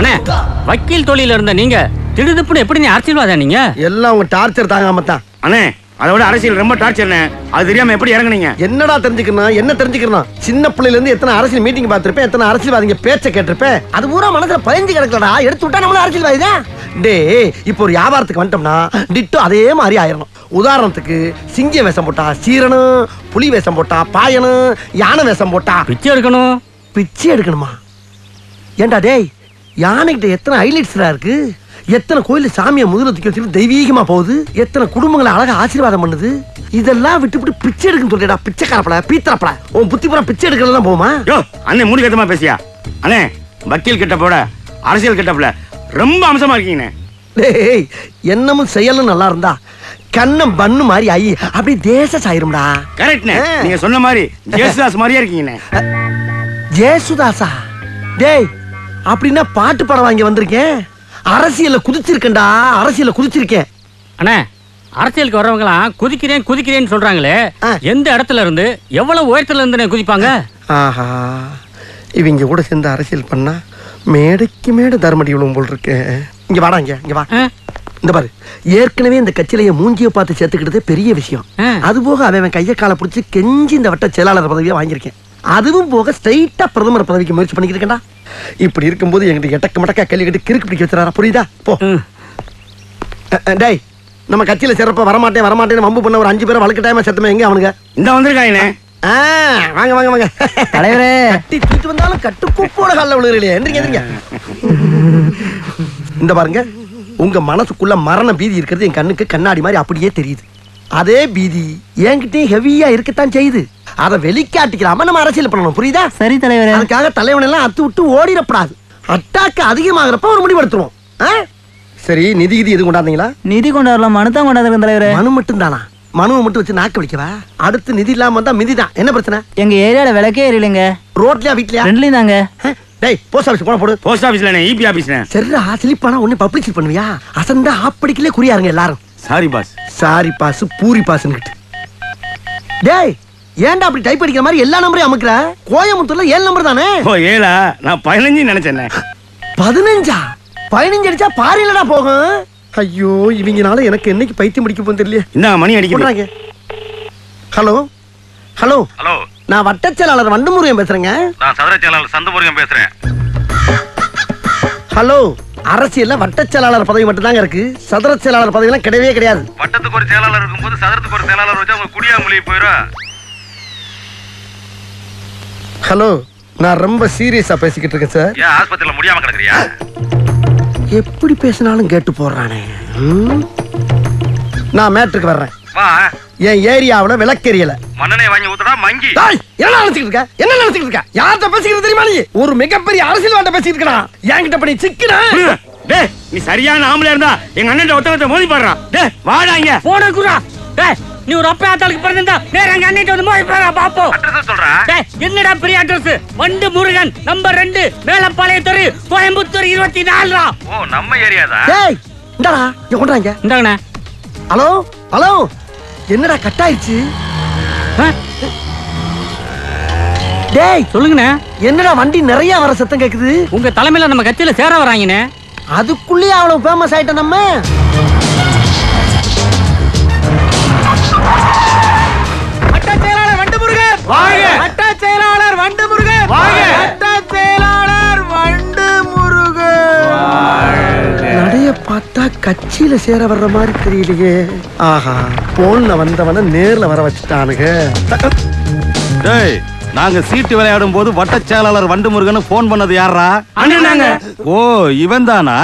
அண்ணே, வக்கீல் தொழில இருந்த நீங்க திடுதுப்புன்னு எப்படி அரசியல்வாதா நீங்க? எல்லாம் உங்க டார்ச்சர் தாங்காம தான். அண்ணே, அதோட அரசியல் ரொம்ப டார்ச்சர்ண்ணே. அது தெரியாம எப்படி இறங்குனீங்க? என்னடா தெரிஞ்சுக்கணும், என்ன தெரிஞ்சுக்கணும்? சின்ன பிள்ளைல இருந்து எத்தனை அரசியல் மீட்டிங் பார்த்திருப்பேன், எத்தனை அரசியல்வாதிங்க பேச்ச கேட்டிருப்பேன். அது பூரா மனசுல பதிஞ்சு கிடக்கலடா. எடுத்து விட்டா நம்மள அரசியல்வாதிதான். டேய், இப்போ ஒரு வியாபாரத்துக்கு வந்துட்டோம்னா டிட்டோ அதே மாதிரி ஆயிரணும். உதாரணத்துக்கு சிங்க வேஷம் போட்டா சீரனும், புலி வேஷம் போட்டா பாயனும், யானை வேஷம் போட்டா பிச்சை எடுக்கணும். பிச்சை எடுக்கணுமா? ஏண்டா டேய், யானைகிட்ட எத்தனை ஹைலைட்ஸ்டா இருக்கு, எத்தனை கோயில சாமியை முதல்ல தூக்கி வச்சுட்டு தெய்வீகமா போகுது, எத்தனை குடும்பங்களை அழகா ஆசீர்வாதம் பண்ணுது. இதெல்லாம் விட்டு பிச்சை எடுக்குன்னு சொல்லிடா. பிச்சைக்காரப்பட பீத்தரப்பட உன் புத்தி பூரா பிச்சை எடுக்கிறதா போமா? யோ அண்ணே, மூணு கட்டமா பேசியா? அண்ணே, வக்கீல் கிட்ட போட அரசியல் கிட்டப்ல ரொம்ப அம்சமா இருக்கீங்க. டேய், என்னமும் செயலும் நல்லா இருந்தா கண்ணம் பண்ணு மாதிரி ஆயி அப்படி தேச சாயிரும்டா. கரெக்ட்னே, நீங்க சொன்ன மாதிரி ஜேசுதாஸ் மாதிரியா இருக்கீங்க. ஜேசுதாசா? டேய், அப்படின்னா பாட்டு படம் வாங்கி வந்திருக்கேன். அரசியல்ல குதிச்சிருக்கேன்டா, அரசியல்ல குதிச்சிருக்கேன். அண்ணே, அரசியலுக்கு வரவங்களாம் குதிக்கிறேன் குதிக்கிறேன்னு சொல்றாங்களே, எந்த இடத்துல இருந்து எவ்வளவு உயரத்துல இருந்து குதிப்பாங்க? ஆஹா, இவங்க கூட சேர்ந்து அரசியல் பண்ணா மேடைக்கு மேடை தர்மடி விழுவும் போல் இருக்கு. இங்க வாடா, இங்க வா. இந்த பாரு, ஏற்கனவே இந்த கட்சியிலேயே மூஞ்சிய பார்த்து சேர்த்துக்கிட்டதே பெரிய விஷயம். அது போக அவன் கைய காலை பிடிச்சி கெஞ்சி இந்த வட்ட செயலாளர் பதவியை வாங்கியிருக்கேன். அதுவும் போக ஸ்ட்ரைட்டா பிரதமர் பதவிக்கு முயற்சி பண்ணிக்கிட்டு இருக்கேன்டா. இப்படி இருக்கும்போது எங்கிட்ட எட்டக்க மடக்கா கேள்வி கட்டி கிறுக்கு பிடிக்க வச்சுறாரா? புரியுதா? போ. டேய், நம்ம கட்சியில சேர்றப்ப வரமாட்டேன்னு வம்பு பண்ண ஒரு 5 பேரை வழக்கு டைமா செத்துமே எங்க அவனுங்க? இந்த வந்திருக்காங்க. வாங்க வாங்க வாங்க தலைவரே. கட்டி தூக்கிட்டு வந்தாலும் கட்டு கூப்போட காலில் விழுகிறீங்களே. எந்திரிங்க. இந்த பாருங்க, உங்க மனசுக்குள்ள மரண பீதி இருக்கிறது என் கண்ணுக்கு கண்ணாடி மாதிரி அப்படியே தெரியுது. அதே பீதி என்கிட்டயும் ஹெவியா இருக்கத்தான் செய்யுது. அதை வெளிக்காட்டிக்கிறாம நம்ம அரசியல் பண்ணணும். புரியுதா? சரி தலைவரே. அதுக்காக தலைவன் எல்லாம் அத்து விட்டு ஓடிடப்படாது. அட்டாக்கு அதிகமாகிறப்ப ஒரு முடிவெடுத்துருவோம். சரி, நிதி எதுவும் கொண்டாந்தீங்களா? நிதி கொண்டாடலாம், மனு தான் கொண்டாந்துருக்கேன் தலைவரே. மனு மட்டும் தானா? மனுவை மட்டும் வச்சு நாக்க வலிக்கவா? அடுத்து நிதி இல்லாம வந்தா மிதி தான். என்ன பிரச்சனை? எங்க ஏரியால விளக்கே எரியலங்க. ரோட்லயா வீட்லயா? ரெண்டுலயும் தாங்க. டேய், போஸ்ட் ஆபீஸ் போன போடு. போஸ்ட் ஆபீஸ்ல இபி ஆபீஸ்ல. சரிடா, ஸ்லிப்பானா ஒண்ணு பப்ளிஷ் பண்ணுவியா? அசந்தா ஆப்படிக்கலே குறியாருங்க எல்லாரும். Sorry boss. சாரி பாஸ், பூரி பாஸ்னுக்கிட்டு. டேய், ஏன்டா அப்படி டைப் அடிக்கிற மாதிரி எல்லா நம்பரையும் அமுக்குற? கோயம்புத்தூர்ல 7 நம்பர் தானே? ஓ 7ஆ? நான் 15 நினைச்சேன். 15ஆ? 15 அடிச்சா பாரிலடா போகும். ஐயோ, இவங்கனால எனக்கு என்னைக்கு பைத்தியம் முடிக்க போகுது தெரியல. இந்த மணி அடிக்கிறாங்க. ஹலோ ஹலோ ஹலோ, நான் வட்டச் செயலாளர் வண்டமுருகன் பேசுறேங்க. நான் சதுர செயலாளர் சந்தமுருகன் பேசுறேன். ஹலோ, அரசியல்ல வட்டச் செயலாளர் பதவி மட்டும் தாங்க இருக்கு. சதுர செயலாளர் பதவி எல்லாம் கிடையவே கிடையாது. வட்டத்துக்கு ஒரு செயலாளர் இருக்கும்போது சதுரத்துக்கு ஒரு செயலாளர் வச்சா உங்க குடியா மொழி போயிடும். ஹலோ, நான் ரொம்ப சீரியஸா பேசிக்கிட்டு இருக்கேன் சார். ஏன் ஆஸ்பத்திரியில முடியாம கிடக்குறியா? எப்படி பேசினாலும் கேட்டு போடுறானே. நான் மேட்ருக்கு வர்றேன். வா. என் ஏரியாவுல விளக்கெரியல. மண்ணெண்ணெய் வாங்கி ஊத்துடா மங்கி. என்ன நினைச்சிட்டு இருக்க? என்ன நினைச்சிட்டு இருக்க? யார்கிட்ட பேசிக்கிறது தெரியுமா நீ? ஒரு மிகப்பெரிய அரசியல்வாட்ட பேசிட்டு இருக்கா. என்கிட்ட பண்ணி சிக்கினா. டேய், நீ சரியான ஆம்பளை இருந்தா எங்க அண்ணன் ஒருத்தவத்தை மோதி பாடுறான். டேய், வாடா இங்க. போன குரா. டேய், நீ ஒரு அப்பா ஆத்தாளுக்கு பிறந்தா நேரா எங்க அண்ணன் வந்து மோதி பாறா பாப்போம். அட்ரஸ் சொல்றா. டேய், என்னடா பெரிய அட்ரஸ்? வண்டு முருகன் நம்பர் 2 மேலப்பாளையம் தெரு, கோயம்புத்தூர் 24. ஓ, நம்ம ஏரியாதா? டேய், இந்தாடா, இங்க கொண்டாங்க. இந்தாங்கண்ணே. ஹலோ ஹலோ, என்னடா கட் ஆயிடுச்சு? டேய் சொல்லுங்கண்ணே. என்னடா வண்டி நிறைய வர சத்தம் கேக்குது? உங்க தலைமையில நம்ம கட்சியில சேர வராங்கண்ணே. அதுக்குள்ளேயே அவ்வளவு ஃபேமஸ் ஆயிட்ட நம்ம. வட்டச் செயலாளர் வண்டமுருகன் வாங்க. வட்டச் செயலாளர் வண்டமுருகன் வாங்க. வட்டச் செயலாளர் வண்டமுருகன் நடைய பார்த்தா கட்சியில சேர வர்ற மாதிரி தெரியலையே. ஆஹா, போன்ல வந்தவன நேர்ல வர வச்சுட்டானுங்க. டேய், நாங்க சீட்டு விளையாடும் போது வட்டச் செயலாளர் வண்டுமுருகன் போன் பண்ணது யாரா? அண்ணனாங்க. ஓ, இவன் தானா?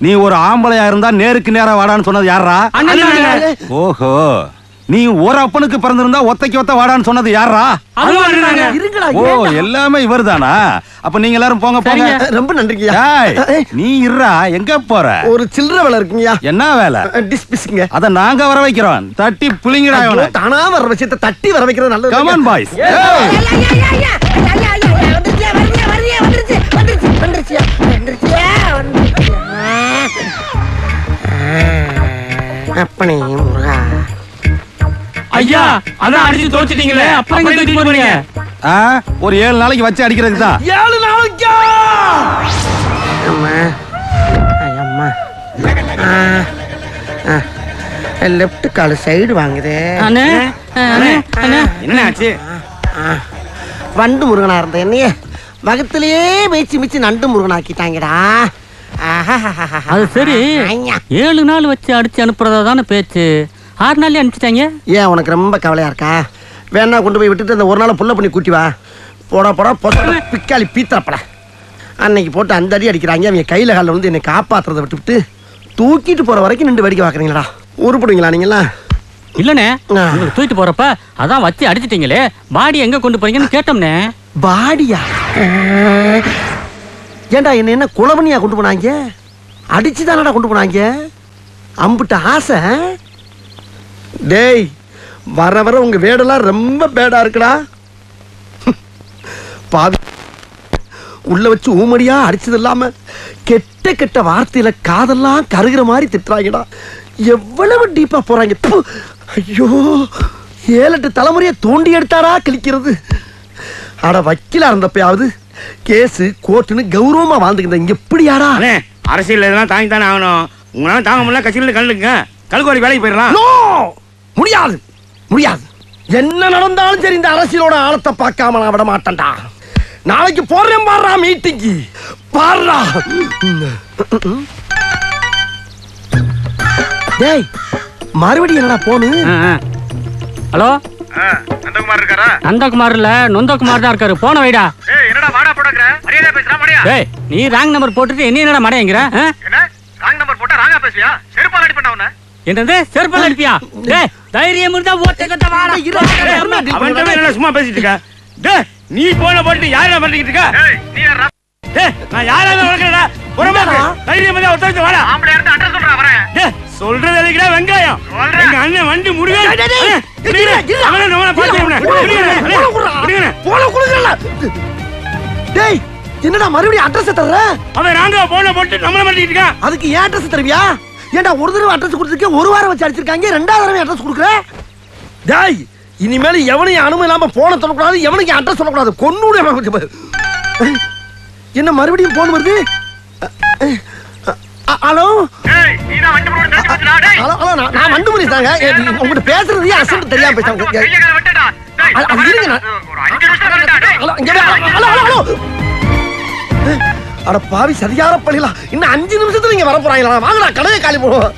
நீ ஒரு ஆம்பளையா இருந்தா நேருக்கு நேரா வாடான்னு சொன்னது யாரா? அண்ணனாங்க. ஓஹோ, நீ ஒரு அப்பனுக்கு பிறந்திருந்தா ஒத்தைக்கு ஒத்த வாடான்னு சொன்னது யாரா? ஓ, எல்லாமே இவர் தானா? அப்ப நீங்க எல்லாரும் போங்க போங்க. ரொம்ப நன்றிங்க. நீ இருடா, எங்க போற? ஒரு சில்லற வேலை இருக்குங்கயா. என்ன வேலை? டிஸ்பிஸ்ங்க. அத நாங்க வர வைக்கிறோம். தட்டி புளிங்கடா இவனை. தானா வர விஷயத்தை தட்டி வர வைக்கிறது நல்லது. Come on boys. அப்பனே முருகா. ஐயா அதான் அடிச்சு தோச்சிட்டீங்களே, அப்புறம் எங்க தூக்கிட்டு போறீங்க? ஒரு 7 நாளைக்கு வச்சு அடிக்கிறதுக்கு தான். 7 நாளைக்கா? அம்மா அம்மா லெஃப்ட் கால் சைடு வாங்குதே. அண்ணே அண்ணே அண்ணே என்ன ஆச்சு? வண்டு முருகனா இருந்த என்னையே வகத்திலேயே மேய்ச்சி மிச்சு நண்டு முருகன் ஆக்கிட்டாங்கடா. அது சரி, 7 நாள் வச்சு அடிச்சு அனுப்புறதா தானே பேச்சு, 6 நாள்லயே அனுப்பிச்சிட்டாங்க. ஏன் உனக்கு ரொம்ப கவலையா இருக்கா? வேணா கொண்டு போய் விட்டுட்டு அந்த ஒரு நாள் புள்ள பண்ணி கூட்டி வா. போடா போடா பிக்காளி பீத்தப்பட. அன்னைக்கு போட்டு அந்த அடி அடிக்கிறாங்க, அவங்க கையில காலில் வந்து என்னை காப்பாத்துறதை விட்டுவிட்டு தூக்கிட்டு போற வரைக்கும் நின்று வேடிக்கை பார்க்குறீங்களா? உருப்படுவீங்களா நீங்களா? இல்லண்ணே, உங்களுக்கு தூக்கிட்டு போறப்ப அதான் வச்சு அடிச்சிட்டீங்களே, பாடி எங்க கொண்டு போறீங்கன்னு கேட்டோம்னே. பாடியா? ஏண்டா என்ன குளவனியா கொண்டு போனாங்க? அடிச்சுதானடா கொண்டு போனாங்க. அம்புட்ட ஆசை. டேய் வர வர உங்க வேடெல்லாம் ரொம்ப பேடா இருக்குடா. பாவி உள்ள வச்சு ஊமடியா அடிச்சது இல்லாம கெட்ட கெட்ட வார்த்தையில காதெல்லாம் கருகிற மாதிரி திட்டுறாங்கடா. எவ்வளவு டீப்பா போறாங்க. ஐயோ 7-8 தலைமுறையை தோண்டி எடுத்தாரா கிழிக்கிறது. அட வக்கீலா இருந்தப்பயாவது கேஸ் கோர்ட்டுன்னு கௌரவமா வாழ்ந்துக்கிட்ட இங்க எப்படியாடா? அரசியல் இதெல்லாம் தாங்கி தானே ஆகணும். உங்களால தாங்க முடியல, கட்சியில கல்லுங்க கல்கோரி வேலைக்கு போயிடலாம். முடியாது முடியாது. என்ன நடந்தாலும் சரி, இந்த அரசியலோட ஆழத்தை பார்க்காம நான் விட மாட்டேன்டா. நாளைக்கு போறேன் பாடுறா மீட்டிங்கு பாடுறா. டேய் மறுபடியும் என்னடா போனு? ஹலோ நந்தகுமார் இருக்காரா? நந்தகுமார் இல்ல, நொந்தகுமார் தான் இருக்காரு. போன வைடா. என்னடா வாடா போடங்கற? மரியாதை பேசுறா மடியா? டேய் நீ ராங் நம்பர் போட்டுட்டு என்னடா மடையங்கற? என்ன ராங் நம்பர் போட்டா ராங்கா பேசுவியா? செருப்பால அடி பண்ணவன. என்னது செருப்பால அடிப்பியா? டேய் தைரியம் இருந்தா ஓட்ட கட்ட வாடா. அவன்கிட்ட என்ன சும்மா பேசிட்டு இருக்க? டேய் நீ போன போட்டு யாரா பண்ணிட்டு இருக்க? நீ யாரா? டேய் நான் யாரால வளர்க்கறடா? புறமாக்கு தைரியம் இருந்தா ஒருத்தர் வாடா. ஆம்பளை எடுத்து அட்ரஸ் சொல்றா வரேன். டேய் சொல்றது எதுக்குடா வெங்காயம்? எங்க அண்ணன் வண்டி முருகன். அவன நம்மள பாத்துறேன். போன குடுங்கடா. டேய் என்னடா மறுபடியும் அட்ரஸ் தர்ற? அவன் ராங்கா போன போட்டு நம்மள மாட்டிட்டு இருக்கான். அதுக்கு ஏன் அட்ரஸ் தருவியா? ஏண்டா ஒரு தடவை அட்ரஸ் கொடுத்துருக்க, ஒரு வாரம் வச்சு அடிச்சிருக்காங்க, 2வது தடவை அட்ரஸ் கொடுக்குற? டேய் இனிமேல் எவனையும் அனுமதி இல்லாம போன சொல்லக்கூடாது, எவனுக்கு அட்ரஸ் சொல்லக்கூடாது. கொன்னூட. என்ன மறுபடியும் போன் வருது? ஹலோ நீதான் வண்டி போட்டு தட்டி வச்சுடா. டேய் ஹலோ ஹலோ நான் வண்டு முடி தாங்க. உங்ககிட்ட பேசுறது அசெண்ட் தெரியாம பேசுறாங்க. கைய கால வெட்டடா. டேய் ஒரு 5 நிமிஷம் வரடா. டேய் ஹலோ இங்க ஹலோ ஹலோ ஹலோ. அட பாவி சரியார பழிலாம். இன்னும் 5 நிமிஷத்துல இங்க வர போறாங்களா? வாங்கடா கடையை காலி போடுவோம்.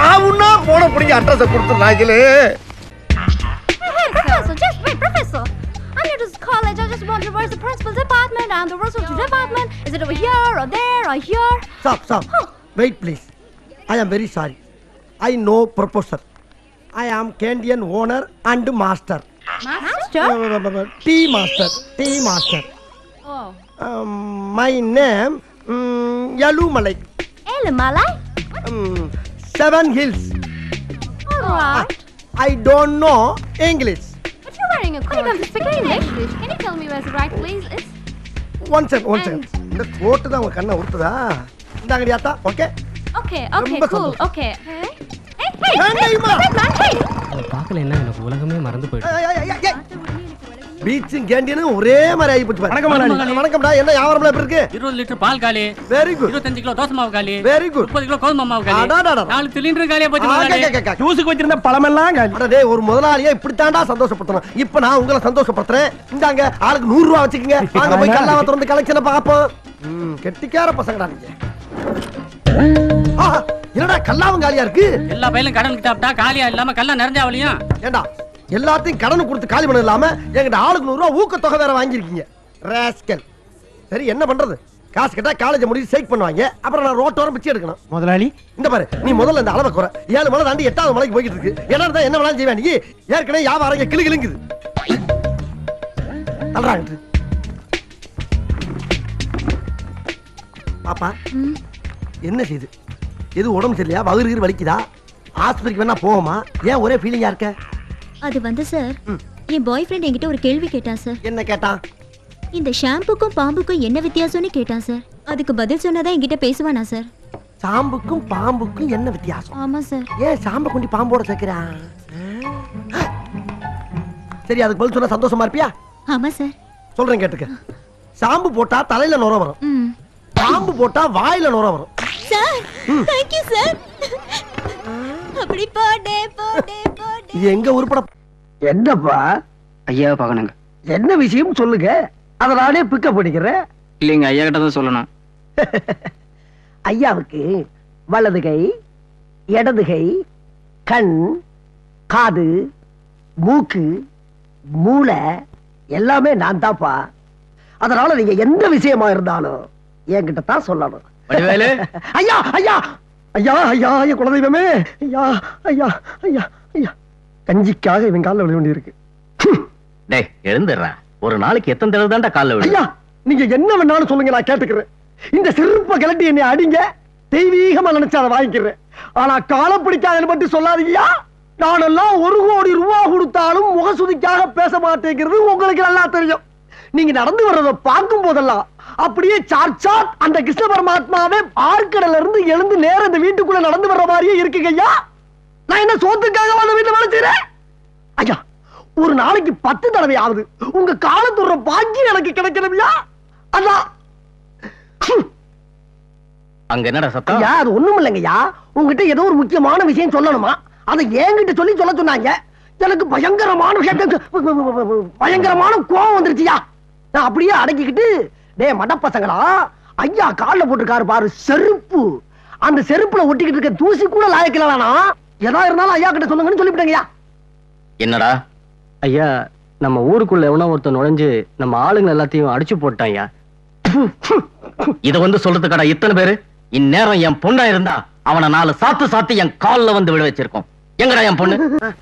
ஆவுன்னா போன புடிங்க address கொடுத்துறாங்களே. Professor, just wait, Professor. I'm new to this college. I just want to reverse the principal department and the rules of the department. Is it over here or there or here? Stop. Wait, please. I am very sorry. I know professor. I am Canadian owner and master. Master? Tea master. Oh. My name Yalumalai. Elumalai? 7 hills. Alright. I don't know English. But you're wearing a coat. When you come to speak English, can you tell me where's the right place is? One second. இந்த கோட்டு தான் உங்க கண்ணை உறுத்துதா? இந்தாங்கடி ஆத்தா. Okay. Okay, ரொம்ப cool. சந்தோஷம். Okay. Hey. வேண்டாம்மா. Hey. பார்க்கல என்ன எனக்கு உலகமே மறந்து போயிடுச்சு. பீச்சும் கேண்டீனும் ஒரே மாதிரி ஆகி போச்சு. வணக்கம்டா. என்ன வியாபாரம் எப்படி இருக்கு? 20 லிட்டர் பால் காலி. Very good. 25 கிலோ தோசை மாவு காலி. Very good. 30 கிலோ கோதுமை மாவு காலி. அடாடாடா. 4 சிலிண்டர் காலியா போச்சு முதலாளி. ஜூஸுக்கு வச்சிருந்த பழமெல்லாம் காலி. அட டேய் ஒரு முதலாளியா இப்படி தாண்டா சந்தோஷப்படுத்தணும். இப்போ நான் உங்களை சந்தோஷப்படுத்துறேன். இந்தாங்க ஆளுக்கு 100 ரூபாய் வச்சுக்கங்க. வாங்க போய் கல்லாவ திறந்து கலெக்ஷனை பாப்போம். கெட்டிக்கார பசங்கடா நீங்க. என்னடா கல்லாவும் காலியா இருக்கு? எல்லா பையலும் கடன் கிட்டாப்டா காலியா இல்லாம கல்ல நிறைஞ்சாவலியும். ஏண்டா எல்லாத்தையும் கடன் கொடுத்து காலி பண்ண இல்லாம எங்கிட்ட ஆளுக்கு 100 ரூபாய் ஊக்கத்தொகை வேற வாங்கிருக்கீங்க. ராஸ்கல். சரி என்ன பண்றது? காசு கேட்டா காலேஜ் முடிச்சு சைக் பண்ணுவாங்க. அப்புறம் நான் ரோட்டோரம் பிச்சை எடுக்கணும். முதலாளி இந்த பாரு நீ முதல்ல இந்த அளவை குறை. 7 மலை தாண்டி 8வது மலைக்கு போய்கிட்டு இருக்கு. என்ன என்ன வேணாலும் செய்வேன் நீ. ஏற்கனவே வியாபாரம் கிளுகிளுங்குது. அல்றாங்க. பாப்பா என்ன செய்யுது? எது உடம்பு சரியில்லையா? வயிறு வலிக்குதா? ஆஸ்பத்திரிக்கு வேணா போவோமா? ஏன் ஒரே ஃபீலிங்கா இருக்க? அது வந்து சார் என் பாய் ஃப்ரெண்ட் என்கிட்ட ஒரு கேள்வி கேட்டான் சார். என்ன கேட்டான்? இந்த ஷாம்புக்கும் பாம்புக்கும் என்ன வித்தியாசம்னு கேட்டான் சார். அதுக்கு பதில் சொன்னாதான் என்கிட்ட பேசுவானா சார். சாம்புக்கும் பாம்புக்கும் என்ன வித்தியாசம்? ஆமா சார். ஏன் சாம்பை கொண்டு பாம்போட சேர்க்கிறான்? சரி, அதுக்கு பதில் சொன்னா சந்தோஷமா இருப்பியா? ஆமா சார். சொல்றேன் கேட்டுக்க. ஷாம்பு போட்டா தலையில நுர வரும், பாம்பு போட்டா வாயில நுர வரும். Sir thank you sir. அப்படி போடே போடே போடே. இது எங்க உருப்பட? என்னப்பா ஐயா பார்க்கணுங்க. என்ன விஷயம் சொல்லுங்க, அத நானே பிக்கப் பண்ணிக்கிறேன். இல்லைங்க, ஐயா கிட்ட தான் சொல்லணும். ஐயாவுக்கு வலது கை, இடது கை, கண், காது, மூக்கு, மூளை எல்லாமே நான் தான்ப்பா. அதனால நீங்க எந்த விஷயமா இருந்தாலும் என்கிட்ட தான் சொல்லணும். ஐயா ஐயா ஐயா ஐயா ஐயா குலதெய்வமே, ஐயா ஐயா ஐயா ஐயா, கஞ்சிக்காக இவன் காலில் விழ வேண்டி இருக்கு. டேய் எழுந்துடுறா, ஒரு நாளைக்கு எத்தனை தடவை தான்டா காலில் விழு? ஐயா நீங்க என்ன வேணாலும் சொல்லுங்க, நான் கேட்டுக்கிறேன். இந்த செருப்பை கிளட்டி என்னை அடிங்க, தெய்வீகமா நினைச்சு அதை வாங்கிக்கிறேன். ஆனா காலம் பிடிக்காதுன்னு மட்டும் சொல்லாதீங்கயா. நானெல்லாம் 1 கோடி ரூபாய் கொடுத்தாலும் முகசுதிக்காக பேச மாட்டேங்கிறது உங்களுக்கு நல்லா தெரியும். நீங்க நடந்து வர்றத பார்க்கும் போதெல்லாம் அப்படியே சாட்சாத் அந்த கிருஷ்ண பரமாத்மாவே ஆழ்கடல இருந்து எழுந்து நேரம் இந்த வீட்டுக்குள்ள நடந்து வர்ற மாதிரியே இருக்குங்க ஐயா. நான் என்ன சோத்துக்காக அந்த வீட்டுல வேலை செய்யறேன்? ஐயா ஒரு நாளைக்கு 10 தடவை ஆகுது உங்க காலத்துற பாக்கியம் எனக்கு கிடைக்கணும்யா. அதான் அங்க என்னடா சத்தம்? ஐயா அது ஒண்ணும் இல்லைங்கய்யா, உங்ககிட்ட ஏதோ ஒரு முக்கியமான விஷயம் சொல்லணுமா, அதை என்கிட்ட சொல்ல சொன்னாங்க. எனக்கு பயங்கரமான கோவம் வந்துருச்சியா. நான் அப்படியே அடக்கிக்கிட்டு, டே மடப்பசங்களா, ஐயா காலில் போட்டுருக்காரு பாரு செருப்பு, அந்த செருப்புல ஒட்டிக்கிட்டு இருக்க தூசி கூட லாயக்கலனா, எதா இருந்தாலும் ஐயா கிட்ட சொல்லுங்கன்னு சொல்லிவிட்டேங்கய்யா. என்னடா? ஐயா நம்ம ஊருக்குள்ள எவனோ ஒருத்தன் நுழைஞ்சு நம்ம ஆளுங்க எல்லாத்தையும் அடிச்சு போட்டான் ஐயா. இத வந்து சொல்றதுக்கடா இத்தனை பேரு? இந்நேரம் என் பொண்ணா இருந்தா அவனை 4 சாத்து என் கால்ல வந்து விழ வச்சிருக்கோம். எங்கடா என் பொண்ணு?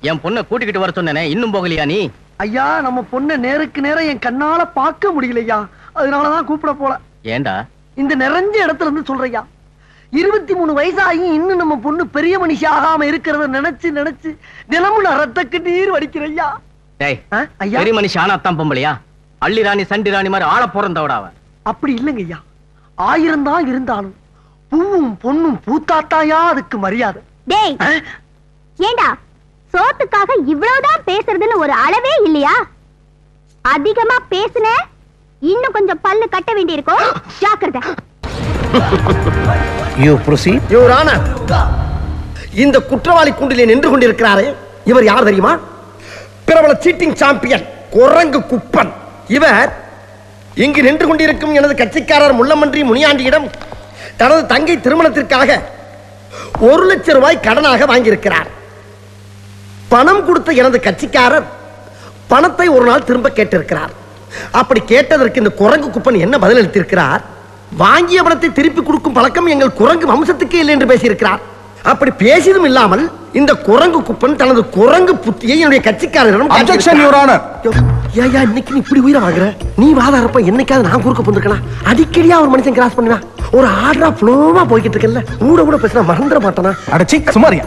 என் பொண்ணை கூட்டிக்கிட்டு வர சொன்னேனே, இன்னும் போகலையா நீ? ஐயா நம்ம பொண்ணை நேருக்கு நேரம் என் கண்ணால பார்க்க முடியலையா, அதனாலதான் கூப்பிட போல. ஏண்டா? இந்த நிறைஞ்ச இடத்துல இருந்து சொல்றையா, 23 வயசாகி இன்னும் நம்ம பொண்ணு பெரிய மனுஷி ஆகாம இருக்கிறத நினைச்சு நினைச்சு தினமும் ரத்தக்கு நீர் வடிக்கிறையா. பெரிய மனுஷி ஆனாத்தான் பொம்பளையா? அள்ளி ராணி சண்டி ராணி மாதிரி ஆள போறந்தவடாவ. அப்படி இல்லைங்க ஐயா, 1000 தான் இருந்தாலும் பூவும் பொண்ணும் பூத்தாத்தாயா அதுக்கு மரியாதை. டேய் ஏண்டா சோத்துக்காக இவ்வளவுதான் பேசுறதுன்னு ஒரு அளவே இல்லையா? அதிகமா பேசுன இன்னும் கொஞ்சம் பல்லு கட்ட வேண்டி இருக்கும், ஜாக்கிரதை. You proceed. Your Honor, இந்த குற்றவாளி கூண்டிலே நின்று கொண்டிருக்கிறாரே, இவர் யார் தெரியுமா? பிரபல சீட்டிங் சாம்பியன் குரங்கு குப்பன். இவர் இங்கு நின்று கொண்டிருக்கும் எனது கட்சிக்காரர் முள்ளமன்றி முனியாண்டியிடம் தனது தங்கை திருமணத்திற்காக 1 லட்சம் ரூபாய் கடனாக வாங்கியிருக்கிறார். பணம் கொடுத்த எனது கட்சிக்காரர் பணத்தை ஒரு நாள் திரும்ப கேட்டிருக்கிறார். அப்படி கேட்டதற்கு இந்த குரங்கு குப்பன் என்ன பதில் அளித்திருக்கிறார்? வாங்கிய பணத்தை திருப்பி கொடுக்கும் பழக்கம் எங்கள் குரங்கு வம்சத்துக்கு இல்லை என்று பேசியிருக்கிறார். அப்படி பேசியதும் இல்லாமல் இந்த குரங்கு குப்பன் தனது குரங்கு புத்தியை என்னுடைய கட்சிக்காரரிடம் இன்னைக்கு இப்படி உயிரை வாங்குற நீ வாதாரப்ப என்னைக்காவது நான் குறுக்க போந்திருக்கலாம். அடிக்கடியா ஒரு மனுஷன் கிராஸ் பண்ணுவேன், ஒரு ஆர்டரா ஃப்ளோவா போய்கிட்டு இருக்கல, கூட பேசினா மறந்துட மாட்டானா? அடச்சி Samariya.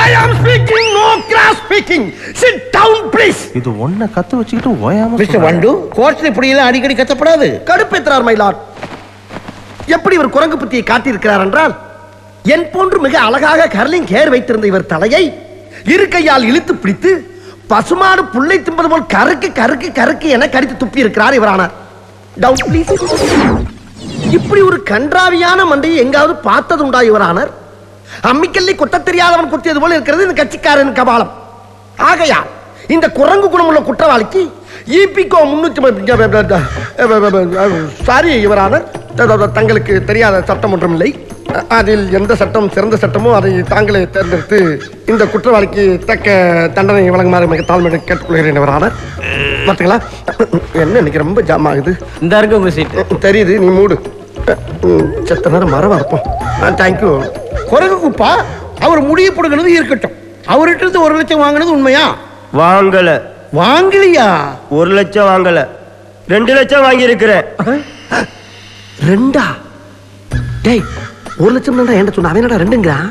I am speaking, no cross speaking. Sit down please. இது ஒண்ண கத்து வச்சிட்டு ஓயாம மிஸ்டர் வண்டு கோர்ட்ல இப்படி எல்லாம் அடிக்கடி கத்தப்படாது. கடுப்பேற்றார் மை லார்ட். எப்படி இவர் குரங்கு புத்தியை காட்டியிருக்கிறார் என்றால், என் போன்று மிக அழகாக கர்லிங் ஹேர் வைத்திருந்த இவர் தலையை இரு கையால் இழுத்து பிடித்து பசுமாடு புல்லை திம்பது போல் கருக்கு கருக்கு கருக்கு என கடித்து துப்பி இருக்கிறார் இவரானார். Down please. இப்படி ஒரு கன்றாவியான மண்டையை எங்காவது பார்த்தது உண்டா இவரானார்? அம்மிக்கல்லை கொத்த தெரியாதவன் குத்தியது போல இருக்கிறது இந்த கட்சிக்காரன் கபாலம். ஆகையால் இந்த குரங்கு குணமுள்ள குற்றவாளிக்கு ஈபிகோ 300 சாரி இவரானார், தங்களுக்கு தெரியாத சட்டம் ஒன்றும் இல்லை. அதில் எந்த சட்டம் சிறந்த சட்டமோ அதை தாங்களே தேர்ந்தெடுத்து இந்த குற்றவாளிக்கு தக்க தண்டனை வழங்குமாறு மிக தாழ்மையுடன் கேட்டுக்கொள்கிறேன் இவரானார். பார்த்தீங்களா என்ன இன்னைக்கு ரொம்ப ஜாம் ஆகுது. இந்த இருக்கு உங்க சீட் தெரியுது, நீ மூடு. செத்த நேரம் மரவா இருப்போம். தேங்க்யூ. குரங்கு குப்பா அவர் முடிய போடுகிறது இருக்கட்டும், அவர்கிட்ட இருந்து 1 லட்சம் வாங்கினது உண்மையா? வாங்கல. வாங்கலையா? 1 லட்சம் வாங்கல, 2 லட்சம் வாங்கி இருக்கிறேன். 2? டேய் 1 லட்சம் தான் என்ன சொன்ன, அவன் என்னடா 2ங்கிறான்?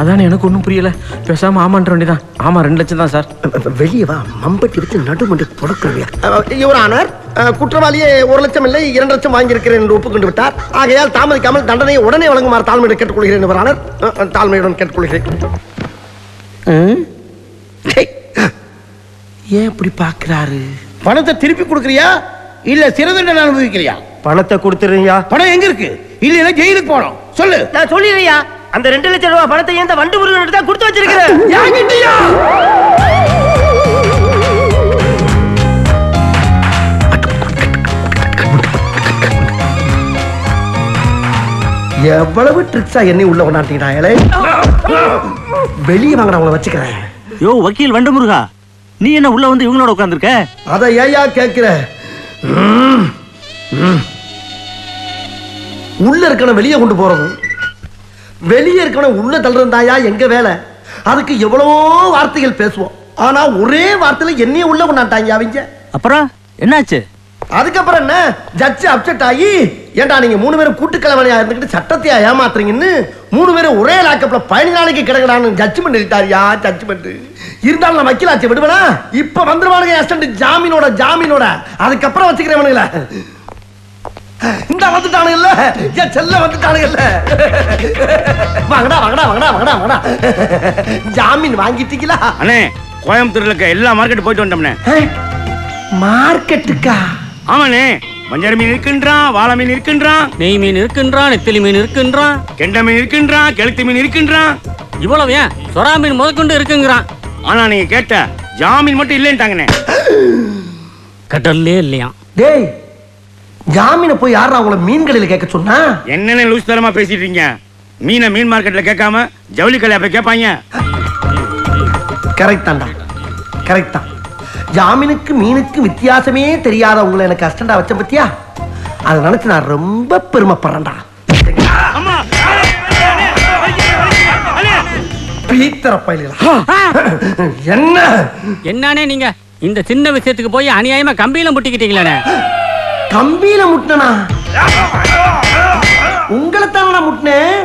அதானே எனக்கு ஒன்றும் புரியல. பேசாம ஆமான்ற வேண்டியதான். ஆமா 2 லட்சம் தான் சார். வெளியே வா, மம்பட்டி வச்சு நடுமண்டி புடக்கிறவியா. யுவர் ஆனர், குற்றவாளியே 1 லட்சம் இல்லை 2 லட்சம் வாங்கியிருக்கிறேன் என்று ஒப்புக்கொண்டு விட்டார். ஆகையால் தாமதிக்காமல் தண்டனையை உடனே வழங்குமாறு தாழ்மையுடன் கேட்டுக்கொள்கிறேன் யுவர் ஆனர். தாழ்மையுடன் கேட்டுக்கொள்கிறேன். ஏன் இப்படி பாக்குறாரு? பணத்தை திருப்பி கொடுக்கறியா இல்ல சிறை தண்டனை அனுபவிக்கிறியா? பணத்தை கொடுத்துருங்க. பணம் எங்க இருக்கு? இல்ல ஜெயிலுக்கு போறோம். சொல்லு. நான் சொல்லிடுறியா, அந்த 2 லட்சம் ரூபாய் பணத்தை இந்த வண்டு முருகன் தான் கொடுத்து வச்சிருக்கிறேன். எவ்வளவு ட்ரிக்ஸா என்னை உள்ள கொண்டாட்டீங்களே. வெளியே வாங்க, அவங்கள வச்சுக்கிறேன். யோ வக்கீல் வண்டு முருகா, நீ என்ன உள்ள வந்து இவங்களோட உட்கார்ந்துருக்க? அத ஏயா கேக்குற? உள்ள இருக்கணும் வெளியே கொண்டு போறது, வெளியே இருக்கணும் உள்ள தள்ளுறதாயா எங்க வேலை. அதுக்கு எவ்வளவோ வார்த்தைகள் பேசுவோம், ஆனா ஒரே வார்த்தையில என்னைய உள்ள கொண்டாட்டாங்க அவங்க. அப்புறம் என்னாச்சு? அதுக்கப்புறம் என்ன, ஜட்ஜ் அப்செட் ஆகி, ஏண்டா நீங்க 3 பேரும் கூட்டுக்கிழமையா இருந்துகிட்டு சட்டத்தையா ஏமாத்துறீங்கன்னு 3 பேரும் ஒரே லாக்கப்ல 15 நாளைக்கு கிடக்குறான்னு ஜட்ஜ்மெண்ட் எழுதிட்டாரியா. ஜட்ஜ்மெண்ட் இருந்தாலும் நான் வக்கீலாச்சு விடுவேனா? இப்ப வந்துருவானுங்க அசிஸ்டன்ட் ஜாமீனோட. அதுக்கப்புறம் வச்சுக்கிறவனுங்கள இந்த வந்துட்டானுங்கல்ல, என் செல்ல வந்துட்டானுங்கல்ல. வாங்கடா வாங்கடா வாங்கடா வாங்கடா வாங்கடா. ஜாமீன் வாங்கிட்டீங்களா? அண்ணே, கோயம்புத்தூர்ல இருக்க எல்லா மார்க்கெட் போயிட்டு வந்தோம்னே. மார்க்கெட்டுக்கா? ஆமாண்ணே, வஞ்சர மீன் இருக்கின்றான், வாழை மீன் இருக்கின்றான், நெய் மீன் இருக்கின்றான், நெத்திலி மீன் இருக்கின்றான், கெண்டை மீன் இருக்கின்றான், கெளுத்தி மீன் இருக்கின்றான். இவ்வளவு ஏன் சொரா மீன் முதற்கொண்டு இருக்குங்கிறான். ஆனா நீங்க கேட்ட ஜாமீன் மட்டும் இல்லைன்ட்டாங்கண்ணே. கடல்லே இல்லையா? டேய், ஜாமீனை போய் யாரா அவங்கள மீன் கடையில கேட்க சொன்னா? என்னென்ன லூஸ் தரமா பேசிட்டு இருக்கீங்க? மீனை மீன் மார்க்கெட்ல கேட்காம ஜவுளி கடையில போய் கேட்பாங்க. கரெக்ட் தான்டா, கரெக்ட் தான். ஜாமீனுக்கு மீனுக்கு வித்தியாசமே தெரியாத உங்களை எனக்கு அசிஸ்டண்டா வச்ச பத்தியா, அதை நினைச்சு நான் ரொம்ப பெருமைப்படுறேன்டா. என்ன என்னன்னே நீங்க இந்த சின்ன விஷயத்துக்கு போய் அநியாயமா கம்பியில முட்டிக்கிட்டீங்களே. கம்பியில முட்டினா? உங்களை தானே முட்டினேன்.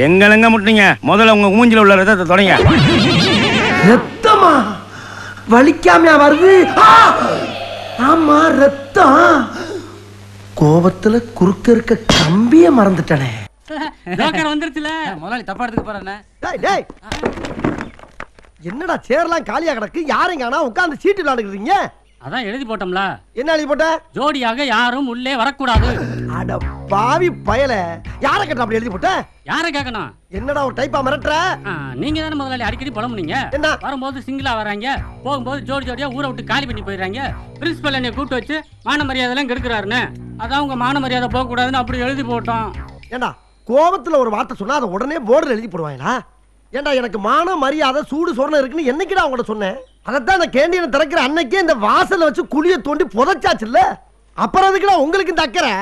எங்க முட்டினீங்க? முதல்ல உங்க மூஞ்சில உள்ள ரத்தத்தை தொடங்க. ரத்தமா? வலிக்காமையா வருது? ஆமா ரத்தம். கோபத்துல குறுக்க இருக்க கம்பிய மறந்துட்டனே. வந்துருச்சுல, முதலாளி தப்பா எடுத்துக்க போறேன். என்னடா சேர்லாம் காலியா கிடக்கு, யாரும் காணா, உட்கார்ந்து சீட்டு விளையாடுறீங்க? அதான் எழுதி போட்டோம்ல. என்ன எழுதி போட்ட? ஜோடியாக யாரும் உள்ளே வரக்கூடாது. அட பாவி பயல, யாரை கேட்ட அப்படி எழுதி போட்ட? யாரை கேட்கணும்? என்னடா ஒரு டைப்பா மிரட்டுற? நீங்க தானே முதலாளி அடிக்கடி புலம்புனீங்க. என்ன வரும்போது சிங்கிளா வராங்க, போகும்போது ஜோடி ஜோடியா ஊரை விட்டு காலி பண்ணி போயிடுறாங்க, பிரின்சிபல் என்னை கூப்பிட்டு வச்சு மான மரியாதை எல்லாம் கெடுக்கிறாருன்னு. அதான் உங்க மான மரியாதை போக கூடாதுன்னு அப்படி எழுதி போட்டோம். ஏண்டா கோபத்துல ஒரு வார்த்தை சொன்னா அதை உடனே போர்டுல எழுதி போடுவாங்களா? ஏண்டா எனக்கு மான மரியாதை சூடு சொரணை இருக்குன்னு என்னைக்கிடா அவங்கள்ட்ட சொன்னேன்? அதைத்தான் இந்த கேண்டீனை திறக்கிற அன்னைக்கே இந்த வாசல்ல வச்சு குழிய தோண்டி புதைச்சாச்சு இல்ல. அப்புறம் அதுக்குடா உங்களுக்கு இந்த அக்கறை?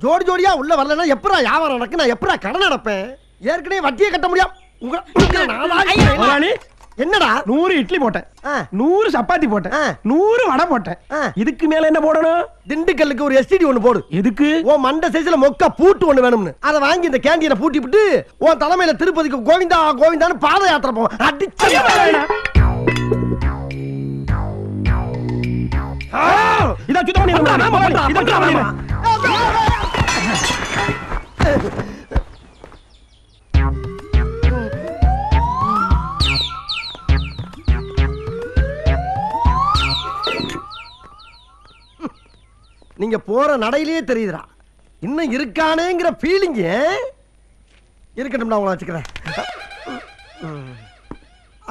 ஜோடி ஜோடியா உள்ள வரலன்னா எப்படா வியாபாரம் நடக்கு, நான் எப்படா கடன் நடப்பேன்? ஏற்கனவே வட்டியை கட்ட முடியும். என்னடா 100 இட்லி போட்டேன், 100 சப்பாத்தி போட்டேன், 100 வடை போட்டேன். இதுக்கு மேல என்ன போடணும்? திண்டுக்கல்லுக்கு ஒரு எஸ்டிடி ஒண்ணு போடு. எதுக்கு? உன் மண்டை சைஸ்ல மொக்க பூட்டு ஒண்ணு வேணும்னு. அதை வாங்கி இந்த கேண்டீனை பூட்டி விட்டு உன் தலைமையில திருப்பதிக்கு கோவிந்தா கோவிந்தான்னு பாத யாத்திரை போவோம். அடிச்சு இத சுத்தம் பண்ணி நீங்க போற நடையிலேயே தெரியுதுடா இன்னும் இருக்கானேங்கிற ஃபீலிங். இருக்கட்டும், நான் உங்களை வச்சுக்கிறேன்.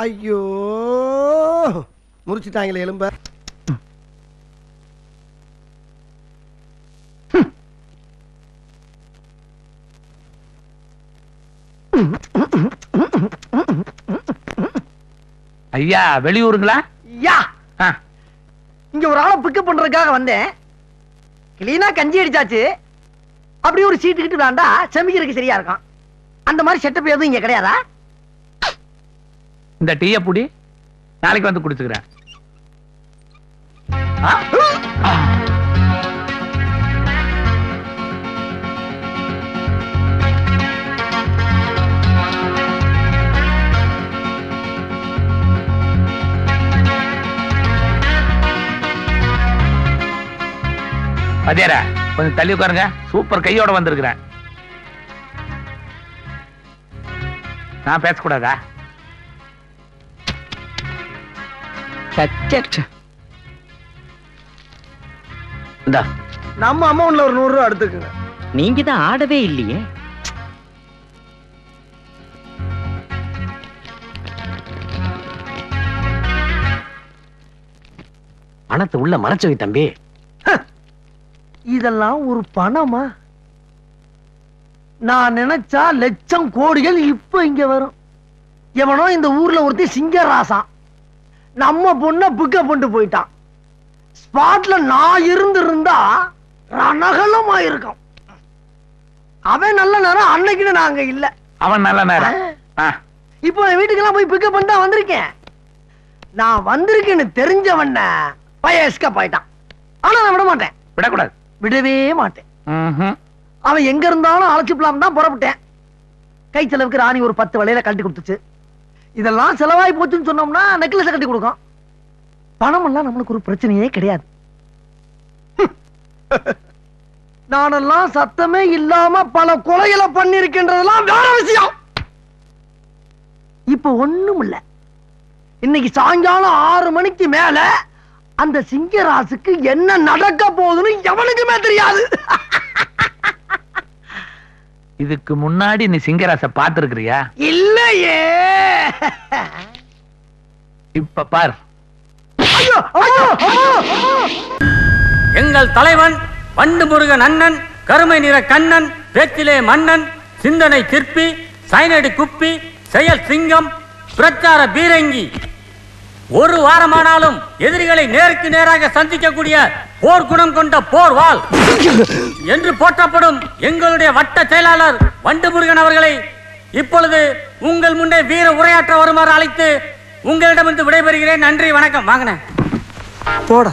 ஐயோ முறிச்சிட்டாங்களே எலும்ப. ஐயா வெளியூருங்களா? யா, இங்க ஒரு ஆளை பிக்கப் பண்றதுக்காக வந்தேன். கிளீனா கஞ்சி அடிச்சாச்சு. அப்படி ஒரு சீட்டு கிட்டு வேண்டா, செமிக்கிறதுக்கு சரியா இருக்கும். அந்த மாதிரி செட்டப் எதுவும் இங்க கிடையாதா? இந்த டீய புடி, நாளைக்கு வந்து குடிச்சுக்கிறேன். அதேரா கொஞ்சம் தள்ளி உட்காருங்க. சூப்பர் கையோட வந்திருக்கிறேன். நான் பேசக்கூடாதா? இந்தா நம்ம அமௌண்ட்ல ஒரு 100 ரூபா எடுத்துக்கங்க. நீங்க தான் ஆடவே இல்லையே. பணத்தை உள்ள மறைச்சு வை தம்பி. இதெல்லாம் ஒரு பணமா? நான் நினைச்சா லட்சம் கோடிகள் இப்ப இங்க வரும். எவனோ இந்த ஊர்ல ஒருத்தி சிங்கராசா நம்ம பொண்ண பிக்கப் பண்ணிட்டு போயிட்டான். ஸ்பாட்ல நான் இருந்தா ரணகலமா இருக்கும். அவன் நல்ல நேரம், அன்னைக்குன்னு நாங்க இல்ல. அவன் நல்ல நேரம். இப்போ வீட்டுக்கெல்லாம் போய் பிக்கப் பண்ணிட்டு தான் வந்திருக்கேன். நான் வந்திருக்கேன்னு தெரிஞ்சவன் பையன் எஸ்கேப் ஆயிட்டான். ஆனா நான் விட மாட்டேன். விடக்கூடாது. விடவே மாட்டேன். அவன் எங்க இருந்தாலும் அழைச்சுப்பலாம் தான் புறப்பட்டேன். கை செலவுக்கு ராணி ஒரு 10 வளையல கட்டி கொடுத்துச்சு. இதெல்லாம் செலவாய் போச்சுன்னு சொன்னோம்னா நெக்லஸ் கட்டி கொடுக்கும். பணம் எல்லாம் நம்மளுக்கு ஒரு பிரச்சனையே கிடையாது. நானெல்லாம் சத்தமே இல்லாம பல கொலைகளை பண்ணிருக்கின்றதெல்லாம் வேற விஷயம். இப்ப ஒண்ணும் இல்ல. இன்னைக்கு சாயங்காலம் 6 மணிக்கு மேல அந்த சிங்கராசுக்கு என்ன நடக்க போகுதுன்னு எவனுக்குமே தெரியாது. இதுக்கு முன்னாடி நீ சிங்கராச பாத்துருக்கிறியா? இல்லையே. இப்ப பார். எங்கள் தலைவன் வண்டு முருகன் அண்ணன், கருமை நிற கண்ணன், பேச்சிலே மன்னன், சிந்தனை சிற்பி, சைனடி குப்பி, செயல் சிங்கம், பிரச்சார பீரங்கி. ஒரு வாரமானாலும் எதிரிகளை நேருக்கு நேராக சந்திக்கக்கூடிய போர் குணம் கொண்ட போர் வாள் என்று போற்றப்படும் எங்களுடைய வட்ட செயலாளர் வண்டு முருகன் அவர்களை இப்பொழுது உங்கள் முன்னே வீர உரையாற்ற வருமாறு அழைத்து உங்களிடமிருந்து விடைபெறுகிறேன். நன்றி, வணக்கம். வாங்கினேன் போடா.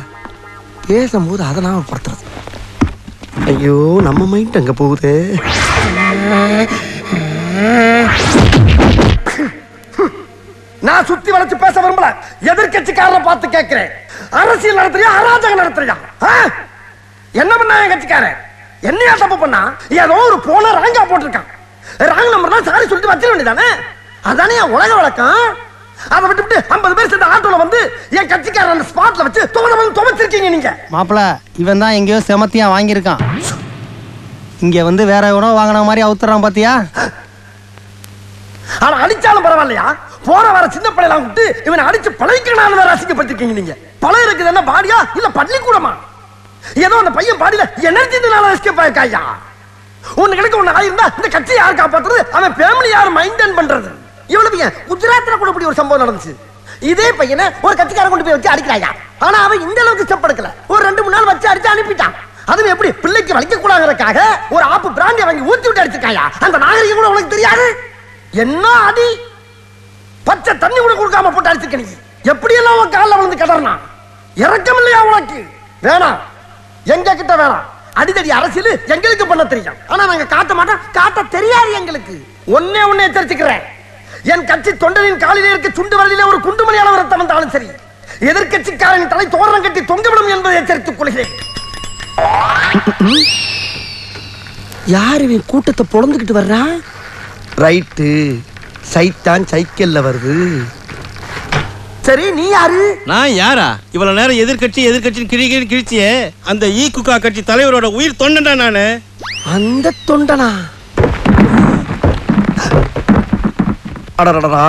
பேசும்போது அதெல்லாம் படுத்துறது. ஐயோ, நம்ம மைண்ட் அங்க போகுது. நான் சுத்தி வளைச்சு பேச விரும்பல. எதிர்கட்சிக்காரரை பார்த்து கேட்கிறேன். அரசியல் நடத்துறியா, அராஜகம் நடத்துறியா? என்ன பண்ணா என் கட்சிக்காரன்? என்னையா தப்பு பண்ணா? ஏதோ ஒரு போன ராங்கா போட்டிருக்கான். ராங் நம்பர்னா சாரி சொல்லிட்டு வச்சிட வேண்டியதானே? அதானே உலக வழக்கம். அதை விட்டுவிட்டு 50 பேர் சேர்ந்த ஆட்டோல வந்து என் கட்சிக்காரன் அந்த ஸ்பாட்ல வச்சு துவச்சிருக்கீங்க நீங்க. மாப்பிள, இவன் தான் எங்கேயோ செமத்தியா வாங்கியிருக்கான். இங்க வந்து வேற எவனோ வாங்கின மாதிரி அவுத்துறான் பாத்தியா? ஆனா அடிச்சாலும் பரவாயில்லையா? போற வர சின்ன பிள்ளைலாம் விட்டு இவனை அடிச்சு பழகிக்கணும் வேற அசிங்கப்பட்டிருக்கீங்க நீங்க. பழம் இருக்குது என்ன பாடியா இல்ல பள்ளிக்கூடமா? ஏதோ அந்த பையன் பாடியில எனர்ஜினால எஸ்கேப் ஆயிருக்காயா? ஒண்ணு கிடைக்க ஒண்ணு ஆயிருந்தா இந்த கட்சி யார் காப்பாத்துறது? அவன் ஃபேமிலி யார் மெயின்டைன் பண்றது? இவ்வளவு ஏன் குஜராத்ல கூட இப்படி ஒரு சம்பவம் நடந்துச்சு. இதே பையனை ஒரு கட்சிக்காரன் கொண்டு போய் வச்சு அடிக்கிறாயா? ஆனா அவன் இந்த அளவுக்கு ஸ்டெப் எடுக்கல. ஒரு 2-3 நாள் வச்சு அடிச்சு அனுப்பிட்டான். அதுவும் எப்படி பிள்ளைக்கு வலிக்க கூடாதுக்காக ஒரு ஆப்பு பிராண்டி வாங்கி ஊத்தி விட்டு அடிச்சிருக்காயா? அந்த நாகரிகம் கூட உனக்கு தெரியாது. என்ன அடி! பச்சை தண்ணி கூட கொடுக்காம போட்டு அடிச்சிருக்க நீ. எப்படி எல்லாம் உன் காலில் விழுந்து கிடறனா? இறக்கம் இல்லையா உனக்கு? வேணாம், எங்க கிட்ட வேணாம். அடிதடி அரசியல் எங்களுக்கு பண்ண தெரியும். ஆனா நாங்க காட்ட மாட்டோம், காட்ட தெரியாது எங்களுக்கு. ஒன்னே எச்சரிச்சுக்கிறேன். என் கட்சி தொண்டனின் காலிலே இருக்க சுண்டு வரலிலே ஒரு குண்டுமணியான ரத்தம் வந்தாலும் சரி, எதிர்கட்சிக்காரன் தலை தோரணம் கட்டி தொங்கவிடும் என்பதை எச்சரித்துக் கொள்கிறேன். யார் இவன் கூட்டத்தை பொழந்துகிட்டு வர்றா? ரைட்டு, சைத்தான் சைக்கிள்ல வருது. சரி, நீ யாரு? நான் யாரா? இவ்வளவு நேரம் எதிர்கட்சி கிழிச்சியே அந்த ஈகுகா கட்சி தலைவரோட உயிர் தொண்டனா நானு. அந்த தொண்டனா? அடடடா,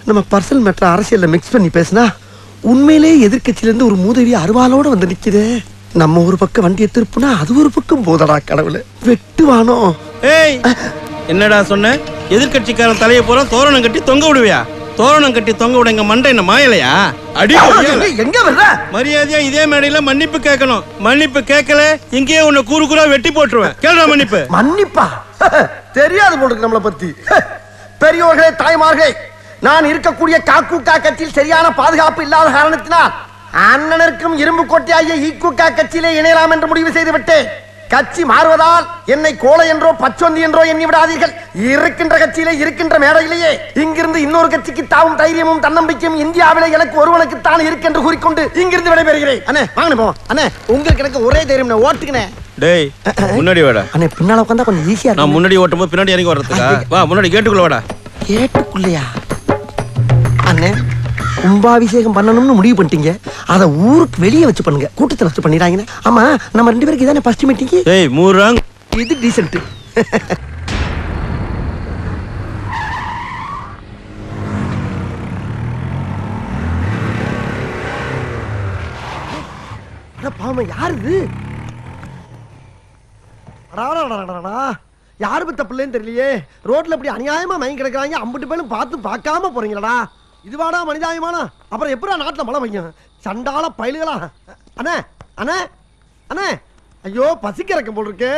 நம்ம பர்சனல் மேட்டர் அரசியல்ல மிக்ஸ் பண்ணி பேசினா உண்மையிலே எதிர்கட்சியில இருந்து ஒரு மூதவி அருவாளோட வந்து நிக்குது. நம்ம ஒரு பக்கம் வண்டியை திருப்புனா அது ஒரு பக்கம் போதடா கடவுளே. வெட்டுவானோ? ஏய், என்னடா சொன்ன? எதிர்கட்சிக்காரன் தலையை போற தோரணம் கட்டி தொங்க விடுவியா? தோரணம் கட்டி தொங்க விட எங்க மண்டை என்ன மாயலையா? அடி எங்க வர்ற? மரியாதையா இதே மேடையில மன்னிப்பு கேட்கணும். மன்னிப்பு கேட்கல இங்கேயே உன்னை கூறுகுறா வெட்டி போட்டுருவேன். கேளுடா மன்னிப்பு. மன்னிப்பா? தெரியாது போல நம்மளை பத்தி. பெரியோர்களே, தாய்மார்களே, நான் இருக்கக்கூடிய காக்கூக்கா கட்சியில் சரியான பாதுகாப்பு இல்லாத காரணத்தினால் அண்ணனருக்கும் இரும்பு கோட்டையாகிய ஈக்குக்கா கட்சியிலே இணையலாம் என்று முடிவு செய்து விட்டேன். கட்சி மாறுவதால் என்னை கோலை என்றோ பச்சொந்தி என்றோ எண்ணி விடாதீர்கள். இருக்கின்ற கட்சியிலே இருக்கின்ற மேடையிலேயே இங்கிருந்து இன்னொரு கட்சிக்கு தாவும் தைரியமும் தன்னம்பிக்கையும் இந்தியாவிலே எனக்கு ஒருவனுக்கு தான் இருக்கு என்று கூறிக்கொண்டு இங்கிருந்து விடைபெறுகிறேன். அண்ணே வாங்க போவோம். அண்ணே உங்களுக்கு எனக்கு ஒரே தைரியம், ஓட்டுக்கினேன். டேய், முன்னாடி வாடா. அண்ணே பின்னால உட்கார்ந்தா கொஞ்சம் ஈஸியா இருக்கும். நான் முன்னாடி ஓட்டும்போது பின்னாடி இறங்கி வர்றதுக்கா? வா, முன்னாடி கேட்டுக்குள்ள வாடா. கேட்டுக்குள்ளையா? அண்ணே கும்பாபிஷேகம் பண்ணணும்னு முடிவு பண்ணிட்டீங்க. அதை ஊருக்கு வெளியே வச்சு பண்ணுங்க, கூட்டத்தில் வச்சு பண்ணிடுறாங்க. ஆமா, நம்ம 2 பேருக்கு இதானே ஃபர்ஸ்ட் மீட்டிங். ஏய் மூறாங், இது டீசென்ட். பாவம், யாரு இது? யாரு பத்த பிள்ளைன்னு தெரியலையே. ரோட்ல இப்படி அநியாயமா மயங்கி கிடக்குறாங்க. 50 பேரும் பார்த்து பார்க்காம போறீங்களடா. இதுவாடா மனிதாயமானா? அப்புறம் எப்படா நாட்டுல மழை பெய்யும்? சண்டால பயிலுகளா? அண்ணே அண்ணே அண்ணே, ஐயோ பசிக்கிறக்க போல் இருக்கு.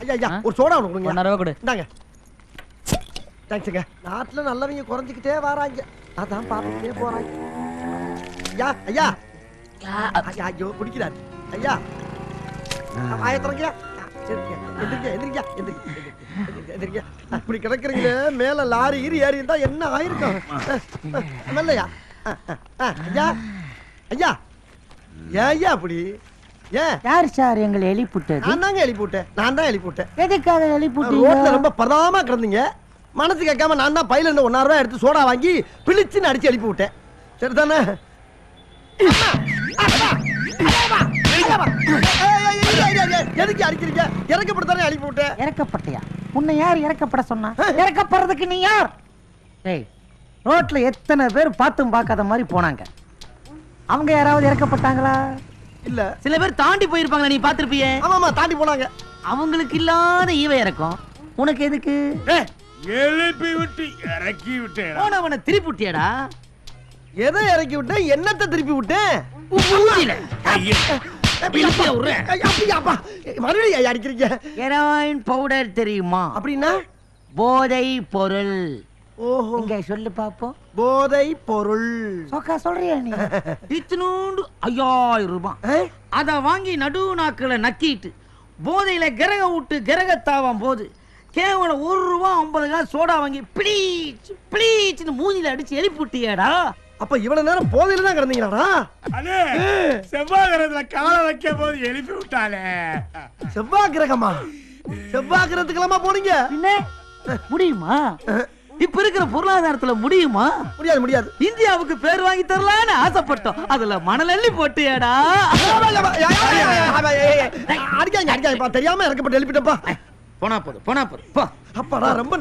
ஐயா ஐயா, ஒரு சோடா ஒன்று கொடுங்க. இந்தாங்க. தேங்க்ஸுங்க. நாட்டுல நல்லவங்க குறைஞ்சிக்கிட்டே வராங்க. அதான் பார்த்துக்கிட்டே போறாங்க. ஐயா ஐயா ஐயா, ஐயோ குடிக்கிறாரு. ஐயா ஆயத்திரங்க, இப்படி கிடக்குறீங்க. மேல லாரி ஏறி இருந்தா என்ன ஆயிருக்கும்? நல்லையா ஐயா ஐயா, ஏன் அப்படி? ஏன் யார் சார் எங்களை எழுப்பிவிட்டது? நான் தாங்க எழுப்பிவிட்டேன். நான் தான் எழுப்பிவிட்டேன். எதுக்காக எழுப்பிவிட்டீங்க? ரோட்ல ரொம்ப பதாமா கிடந்தீங்க. மனசு கேட்காம நான் தான் பையில இருந்து 1,000 ரூபாய் எடுத்து சோடா வாங்கி பிழிச்சுன்னு அடிச்சு எழுப்பி விட்டேன். சரிதானே? எதுக்கு அடிக்கிறீங்க? இறக்கப்படத்தானே அனுப்பி விட்டேன். இறக்கப்பட்டியா? உன்னை யார் இறக்கப்பட சொன்னா? இறக்கப்படுறதுக்கு நீ யார்? ஏய், ரோட்ல எத்தனை பேர் பார்த்தும் பார்க்காத மாதிரி போனாங்க. அவங்க யாராவது இறக்கப்பட்டாங்களா? இல்ல. சில பேர் தாண்டி போயிருப்பாங்க, நீ பாத்திருப்பியே. ஆமாமா, தாண்டி போனாங்க. அவங்களுக்கு இல்லாத ஈவ இறக்கம் உனக்கு எதுக்கு? எழுப்பி விட்டு இறக்கி விட்டேன். போனவனை திருப்பி விட்டியாடா? எதை இறக்கி விட்டேன்? என்னத்தை திருப்பி விட்டேன்? ஹெரோயின் பவுடர் தெரியுமா? அப்படின்னா போதை பொருள். ஓஹோ, இங்க சொல்லு பாப்போம். போதை பொருள் சோக்கா சொல்றியா நீ? இத்தினூண்டு 5000 ரூபாய் அத வாங்கி நடு நாக்குல நக்கிட்டு போதையில கிரக விட்டு கிரகத்தாவாம் போது கேவலம் 1 ரூபாய் 50 காசு சோடா வாங்கி பிளீச் பிளீச்னு மூஞ்சில அடிச்சு எழுப்பி விட்டியாடா. அப்ப இவ்வளவு நேரம் போதையில தான் கிடந்தீங்களாடா? அண்ணே, செவ்வாய் கிரகத்துல காலை வைக்க போது எழுப்பி விட்டாலே. செவ்வாய் கிரகமா? செவ்வாய் கிரகத்துக்கெல்லாமா போனீங்க? முடியுமா? இப்ப இருக்கிற பொருளாதாரத்துல முடியுமா? முடியாது முடியாது. இந்தியாவுக்கு பேர் வாங்கி தரலான்னு ஆசைப்பட்டோம். அதுல மணல் அள்ளி போட்டியாடா. அடிக்காங்க அடிக்காங்க, தெரியாம இறக்கப்பட்டு எழுப்பிட்டப்பா. போனா போது போ. அப்பாடா, ரொம்ப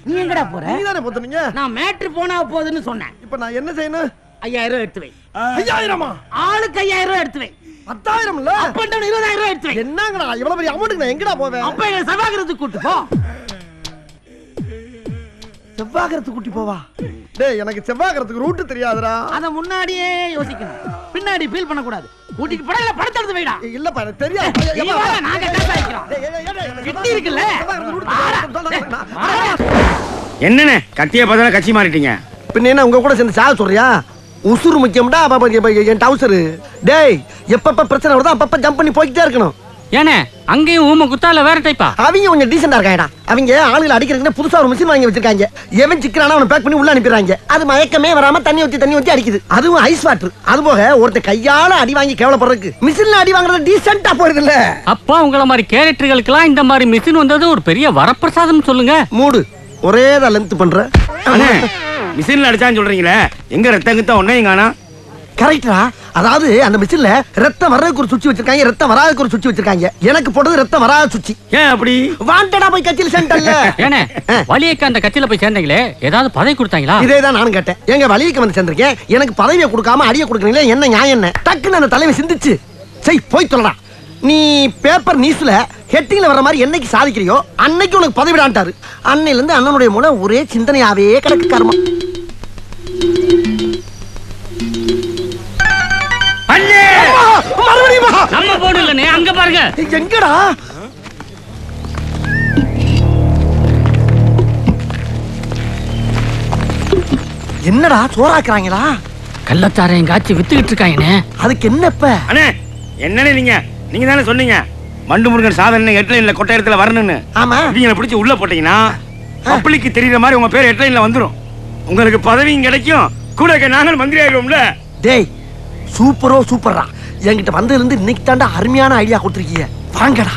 நீ எங்கடா போற? நீதானே போத்துனீங்க. நான் மேட்ரு போனா போகுதுன்னு சொன்னேன். இப்ப நான் என்ன செய்யணும்? 5000 ரூபாய் எடுத்து வை. 5000மா? ஆளுக்கு 5000 ரூபாய் எடுத்து வை. 10000 இல்ல, அப்ப 20000 ரூபாய் எடுத்து வை. என்னங்கடா இவ்வளவு பெரிய அமௌண்ட்க்கு நான் எங்கடா போவேன்? அப்ப என்ன சபாகிரத்துக்கு கூட்டி போ. செவ்வாகிரத்துக்கு கூட்டி போவா? டேய், எனக்கு செவ்வாகிரத்துக்கு ரூட் தெரியாதுடா. அத முன்னாடியே யோசிக்கணும், பின்னாடி ஃபீல் பண்ண கூடாது. கூட்டிட்டு போடல, படத்தை எடுத்து வைடா. இல்லப்பா, எனக்கு தெரியாது. நாங்க காசு ஆயிக்கிறோம். கிட்டி இருக்குல்ல. என்னண்ணே கத்திய பார்த்தா கட்சி மாறிட்டீங்க? பின்ன என்ன உங்க கூட சேர்ந்து சாக சொல்றியா? உசுறு முக்கியம்டா. என் டவுசரு. டேய், எப்பப்ப பிரச்சனை வருதோ அப்பப்ப ஜம்ப் பண்ணி போய்கிட்டே இருக்கணும். ஏனே அங்கேயும் ஊம குத்தால வேற டைப்பா? அவங்க கொஞ்சம் டீசெண்டா இருக்காங்கடா. அவங்க ஆளுகளை அடிக்கிறதுக்கு புதுசா ஒரு மிஷின் வாங்கி வச்சிருக்காங்க. எவன் சிக்கிறானா அவனை பேக் பண்ணி உள்ள அனுப்பிடுறாங்க. அது மயக்கமே வராம தண்ணி ஊத்தி அடிக்குது. அதுவும் ஐஸ் வாட்டர். அது போக ஒருத்த கையால அடி வாங்கி கேவலப்படுறதுக்கு மிஷின்ல அடி வாங்குறது டீசெண்டா போறது இல்ல. அப்பா உங்கள மாதிரி கேரக்டர்களுக்கெல்லாம் இந்த மாதிரி மிஷின் வந்தது ஒரு பெரிய வரப்பிரசாதம் சொல்லுங்க. மூடு, ஒரே தான் லென்த் பண்ற. மிஷின்ல அடிச்சான்னு சொல்றீங்களே, எங்க ரத்தம் கிட்ட ஒன்னையும் காணா? கரெக்டா? அதாவது அந்த மிஷின்ல ரத்தம் வர்றதுக்கு ஒரு சுவிட்ச் வச்சிருக்காங்க, ரத்தம் வராததுக்கு ஒரு சுவிட்ச் வச்சிருக்காங்க. எனக்கு போட்டது ரத்தம் வராத சுவிட்ச். ஏன் அப்படி? வாண்டடா போய் கட்சியில சேர்ந்தல்ல. ஏனே வலியக்க அந்த கட்சியில போய் சேர்ந்தீங்களே, ஏதாவது பதவி கொடுத்தாங்களா? இதேதான் நானும் கேட்டேன். எங்க வலியக்க வந்து சேர்ந்திருக்கேன், எனக்கு பதவியை கொடுக்காம அடியை கொடுக்குறீங்களே, என்ன நியாயம் என்ன? டக்குன்னு அந்த தலைமை சிந்திச்சு சரி போய் சொல்லடா. நீ பேப்பர் நியூஸ்ல ஹெட்டிங்ல வர மாதிரி என்னைக்கு சாதிக்கிறியோ அன்னைக்கு உனக்கு பதவி விடாண்டாரு. அன்னையில இருந்து அண்ணனுடைய மூலம் ஒரே சிந்தனையாவே கிடக்கு. கர்மம். நம்ம போர்டு இல்லனே, அங்க பாருங்க. எங்கடா? என்னடா சோறாக்குறாங்களா? கள்ளச்சாரையும் காய்ச்சி வித்துக்கிட்டு இருக்காங்கண்ணே. அதுக்கு என்னப்ப? அண்ணே என்னண்ணே, நீங்க தானே சொன்னீங்க மண்டு முருகன் சாதனை ஹெட்லைன்ல கொட்டாயிரத்துல வரணும்னு. ஆமா. நீங்க பிடிச்சி உள்ள போட்டீங்கன்னா பப்ளிக்கு தெரியற மாதிரி உங்க பேர் ஹெட்லைன்ல வந்துரும். உங்களுக்கு பதவியும் கிடைக்கும், கூட நாங்கள் மந்திரி ஆயிடுவோம்ல. டேய், சூப்பரோ சூப்பர்ரா. என்கிட்ட வந்ததுல இருந்து இன்னைக்கு தாண்டா அருமையான ஐடியா கொடுத்துருக்கீங்க. வாங்கடா,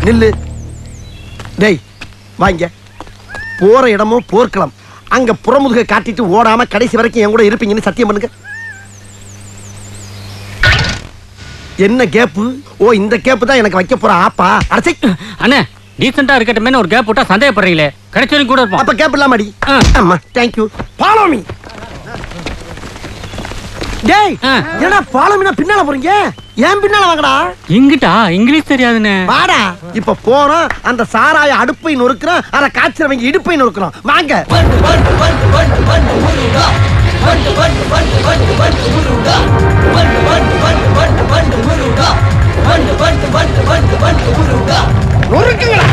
நில்லு. டேய் வாங்க. போற இடமோ போர்க்களம், அங்க புறமுதுக காட்டிட்டு ஓடாம கடைசி வரைக்கும் என் கூட இருப்பீங்கன்னு சத்தியம் பண்ணுங்க. என்ன கேப்பு? ஓ இந்த கேப்பு தான் எனக்கு வைக்க போற ஆப்பா. அடச்சை அண்ணே டீசெண்டா இருக்கட்டுமே ஒரு கேப் போட்டா சந்தேகப்படுறீங்களே. கடைசி கூட இருப்போம். அப்ப கேப் இல்லாம அடி. ஆமா தேங்க் யூ. Follow me. டேய் என்னடா ஃபாலோ மீனா பின்னால போறீங்க? ஏன் பின்னால வாங்கடா. இங்கிட்டா இங்கிலீஷ் தெரியாதுனே. வாடா. இப்ப போறோம் அந்த சாராய அடுப்பை நொறுக்குறோம். அத காய்ச்சறவங்க இடுப்பை நொறுக்குறோம். வாங்க. நொறுக்குங்கடா.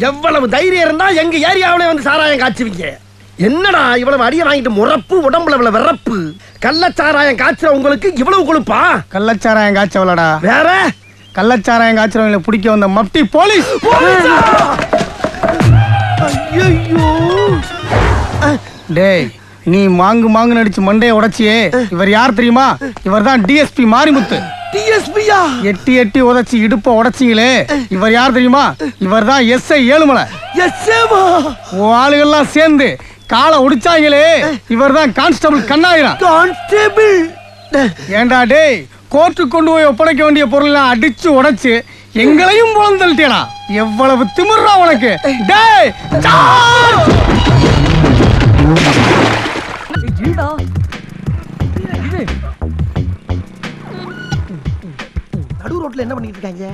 எவ்வளவு தைரியம் இருந்தா எங்க ஏரியாவிலே வந்து சாராயம் காய்ச்சுவீங்க? என்னடா இவ்வளவு அடிய வாங்கிட்டு முறப்பு உடம்புல இவ்வளவு வெறப்பு? கள்ளச்சாராயம் காய்ச்சற உங்களுக்கு இவ்வளவு கொழுப்பா? கள்ளச்சாராயம் காய்ச்சவளடா. வேற கள்ளச்சாராயம் காய்ச்சறவங்களை பிடிக்க வந்த மப்டி போலீஸ். ஐயோ டேய் நீ மாங்கு மாங்கு நடிச்சு மண்டைய உடைச்சியே, இவர் யார் தெரியுமா? இவர் தான் டிஎஸ்பி மாரிமுத்து. டிஎஸ்பியா? எட்டி எட்டி உடைச்சி இடுப்ப உடைச்சிங்களே, இவர் யார் தெரியுமா? இவர் தான் எஸ்ஐ ஏழுமலை. எஸ்ஏமா? ஓ ஆளுகள்லாம் சேர்ந்து காலை ஒடிச்சாங்களே, இவர் தான் கான்ஸ்டபிள் கண்ணாயிரம். கான்ஸ்டபிள்? ஏண்டா டேய், கோர்ட்டுக்கு கொண்டு போய் ஒப்படைக்க வேண்டிய பொருளெல்லாம் அடிச்சு உடைச்சு எங்களையும் புலந்தள்ளிட்டேடா. எவ்வளவு திமிர்றா உனக்கு? டேய் நடு ரோட்ல என்ன பண்ணிட்டு இருக்காங்க?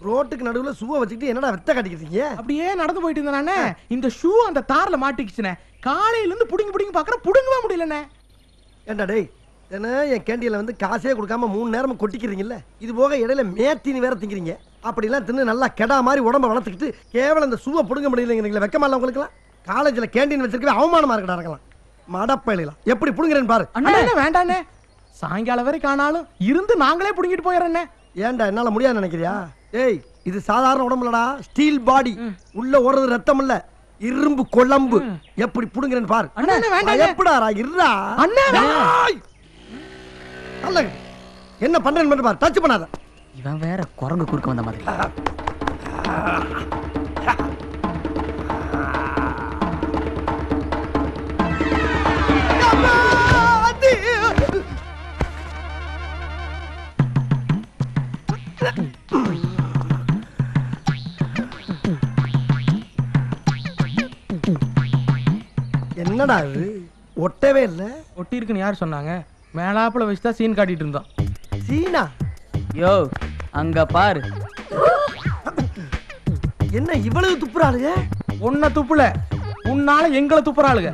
ரோட்டுக்கு நடுவுல ஷூவை வச்சுக்கிட்டு என்னடா வெத்த காட்டிக்கிட்டீங்க? அப்படியே நடந்து போயிட்டு இருந்தானே, இந்த ஷூ அந்த தார்ல மாட்டிக்கிச்சுனே. காலையில இருந்து புடிங்க புடிங்க பாக்குற, புடுங்கவே முடியலனே. ஏண்டா டேய், என்ன என் கேண்டீன்ல வந்து காசே கொடுக்காம 3 நேரமும் கொட்டிக்கிறீங்கல்ல? இது போக இடையில மேத்தினி வேற திங்கிறீங்க. அப்படிலாம் தின்னு நல்லா கெடா மாதிரி உடம்ப வளர்த்துக்கிட்டு கேவலம் இந்த ஷூவை புடுங்க முடியலைங்கிறீங்களா? வெக்கமா இல்ல உங்களுக்குலாம்? காலேஜ்ல கேண்டீன் வச்சிருக்கவே அவமானமா இருக்கடா இருக்கலாம். மடப்பையிலாம் எப்படி புடுங்குறேன்னு பாரு. அண்ணா வேண்டானே, சாயங்காலம் வரை காணாலும் இருந்து நாங்களே புடுங்கிட்டு போயிடுறேன்னே. ஏன்டா என்னால முடியாது நினைக்கிறியா? ஏய் இது சாதாரண உடம்புலடா, ஸ்டீல் பாடி. உள்ள ஓடுறது ரத்தம் இல்ல, இரும்பு குழம்பு. எப்படி புடுங்குறேன்னு பாரு. எப்படாரா இருடா. என்ன பண்றேன்னு மட்டும் பாரு, டச் பண்ணாத. இவன் வேற குரங்கு குறுக்க வந்த மாதிரி. என்னடா இது ஒட்டவே இல்ல? ஒட்டி இருக்குன்னு யார் சொன்னாங்க? மேலாப்புல வச்சுதான் சீன் காட்டிட்டு இருந்தோம். சீனா? யோ அங்க பாரு. என்ன இவ்வளவு துப்புறாளுங்க? உன்னை துப்புல, உன்னால எங்களை துப்புறாளுங்க.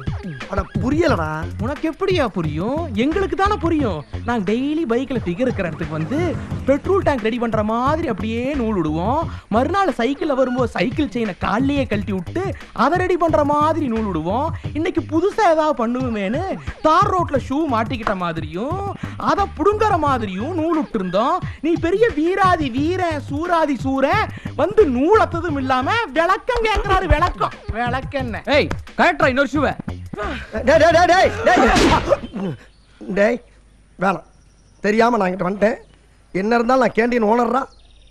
அட புரியலடா. உனக்கு எப்படியா புரியும்? எங்களுக்கு தானே புரியும். நாங்க டெய்லி பைக்ல ஃபிகர் இருக்கிற இடத்துக்கு வந்து பெட்ரோல் டேங்க் ரெடி பண்ற மாதிரி அப்படியே நூல் விடுவோம். மறுநாள் சைக்கிள்ல வரும்போது சைக்கிள் செயினை காலையே கழட்டி விட்டு அதை ரெடி பண்ற மாதிரி நூல் விடுவோம். இன்னைக்கு புதுசா ஏதாவது பண்ணுவோமேனு தார் ரோட்ல ஷூ மாட்டிக்கிட்ட மாதிரியும் அதை புடுங்குற மாதிரியும் நூல் விட்டு இருந்தோம். நீ பெரிய வீராதி வீர சூராதி சூர வந்து நூலத்ததும் இல்லாம விளக்கம் கேட்கிறாரு. விளக்கம் விளக்கம் என்ன? ஏய் கரெக்டா இன்னொரு ஷூவை. டேய் வேணாம், தெரியாம நான் இங்கிட்ட வந்துட்டேன். என்ன இருந்தாலும் நான் கேண்டீன் ஓனர்ரா.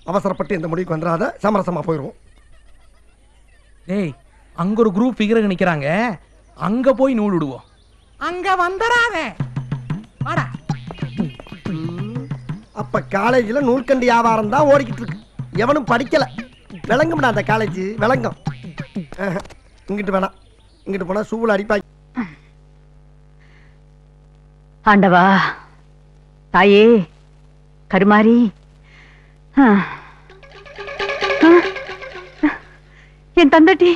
அவசரப்பட்டு இந்த முடிவுக்கு வந்துடாத, சமரசமா போயிடுவோம். டேய் அங்க ஒரு குரூப் ஃபிகர் நிக்கிறாங்க, அங்க போய் நூல் விடுவோம். அங்க வந்துடாதே வாடா. அப்ப காலேஜ்ல நூல்கண்டி வியாபாரம் தான் ஓடிக்கிட்டு இருக்கு. எவனும் படிக்கல. விளங்கும்டா அந்த காலேஜ், விளங்கும். இங்கிட்டு வேணாம், இங்கிட்டு போனா சூழல் அடிப்பாங்க. ஆண்டவா தாயே கருமாரி, என் தந்தட்டி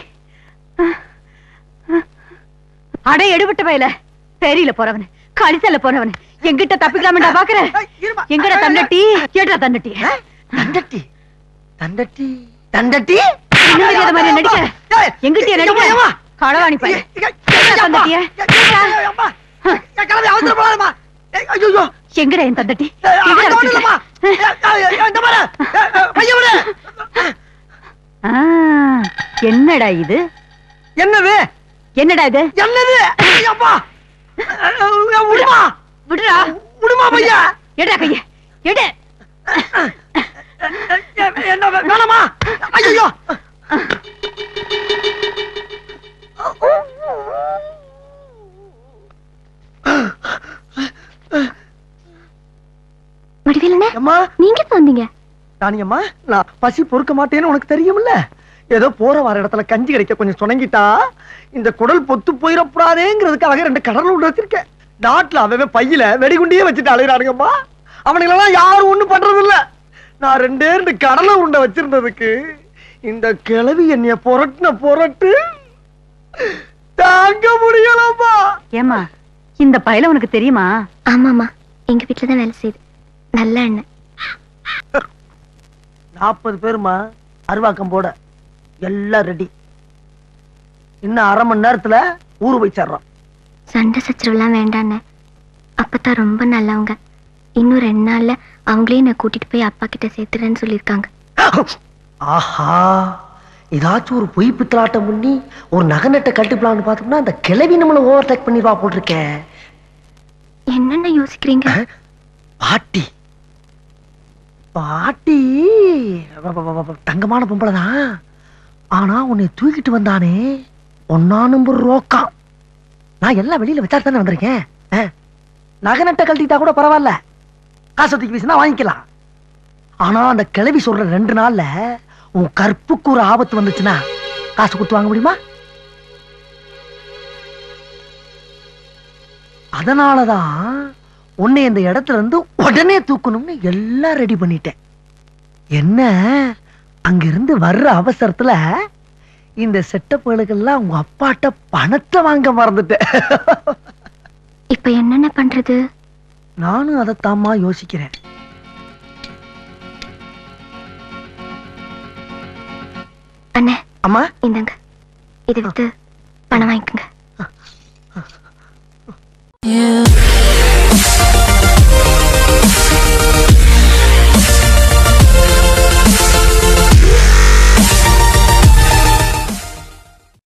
அடை எடுபட்ட வயல பேரியில போறவனு கழிச்சல போறவனு எங்கிட்ட தப்பிக்கலாமடா பாக்குற. எங்கடா தந்தட்டி? கேட்டா தந்தட்டி தண்டட்டி தண்டட்டி தண்டட்டி தெரியாத மாதிரி நடிக்க. எங்கிட்ட நடிக்க களவாணி பைய தந்தட்டிய எங்கடா என் தந்தட்டி? என்னடா இது? என்னது? என்னடா இது? என்னது? அப்பா விடுமா, விடுடா, விடுமா பையா. எடுடா கைய, எடு. என்ன வேணாமா? ஐயோ வடிவேலண்ணே, நீங்க வந்தீங்க? ராணியம்மா, நான் பசி பொறுக்க மாட்டேன்னு உனக்கு தெரியும்ல. ஏதோ போற வர இடத்துல கஞ்சி கிடைக்க கொஞ்சம் சுணங்கிட்டா இந்த குடல் பொத்து போயிடக்கூடாதேங்கிறதுக்காக 2 கடல் உண்டு வச்சிருக்கேன். நாட்டுல அவன் பையில வெடிகுண்டியே வச்சுட்டு அழுகிறானுங்கம்மா. அவனுங்களெல்லாம் யாரும் ஒண்ணும் பண்றது இல்ல. நான் 2 கடலை உருண்டை வச்சிருந்ததுக்கு இந்த கிழவி என்னைய புரட்டு தாங்க முடியலம்மா. ஏமா, இந்த பயல உனக்கு தெரியுமா? ஆமாமா, எங்க வீட்டுலதான் வேலை செய்யுது. நல்ல எண்ணெய். 40 பேருமா அருவாக்கம் போட எல்லாம் ரெடி. இன்னும் 1/2 மணி நேரத்துல ஊரு போய் சேர்றோம். சண்டை சச்சரவுலாம் வேண்டான்னு அப்பதான் ரொம்ப நல்லவங்க. இன்னும் 2 நாள்ல அவங்களே என்ன கூட்டிட்டு போய் அப்பா கிட்ட சேர்த்துறேன்னு சொல்லிருக்காங்க. ஆஹா, ஏதாச்சும் ஒரு பொய் பித்தலாட்டம் பண்ணி ஒரு நகை நட்டை கட்டுப்பலான்னு பார்த்தோம்னா அந்த கிழவி நம்மள ஓவர்டேக் பண்ணிடுவா போட்டிருக்கேன். என்னென்ன யோசிக்கிறீங்க? பாட்டி பாட்டி தங்கமான பொம்பளை தான். ஆனா உன்னை தூக்கிட்டு வந்தானே 1 நம்பர் ரோக்கா. நான் எல்லாம் வெளியில வச்சாரு தானே வந்திருக்கேன். நகை நட்டை கழட்டிட்டா கூட பரவாயில்ல, காசு தூக்கி வீசினா வாங்கிக்கலாம். ஆனா அந்த கிழவி சொல்ற 2 நாள்ல உன் கற்புக்கு ஒரு ஆபத்து வந்துச்சுன்னா காசு கொடுத்து வாங்க முடியுமா? அதனாலதான் உன்னை இந்த இடத்துல இருந்து உடனே தூக்கணும்னு எல்லாம் ரெடி பண்ணிட்டேன். என்ன அங்கிருந்து வர்ற அவசரத்துல இந்த செட்டப்புகளுக்கெல்லாம் உங்க அப்பாட்ட பணத்தை வாங்க மறந்துட்டேன். இப்ப என்னென்ன பண்றது? நானும் அதைத்தாம்மா யோசிக்கிறேன். அண்ணே, அம்மா இந்தாங்க, இதை வித்து பணம் வாங்கிக்கோங்க.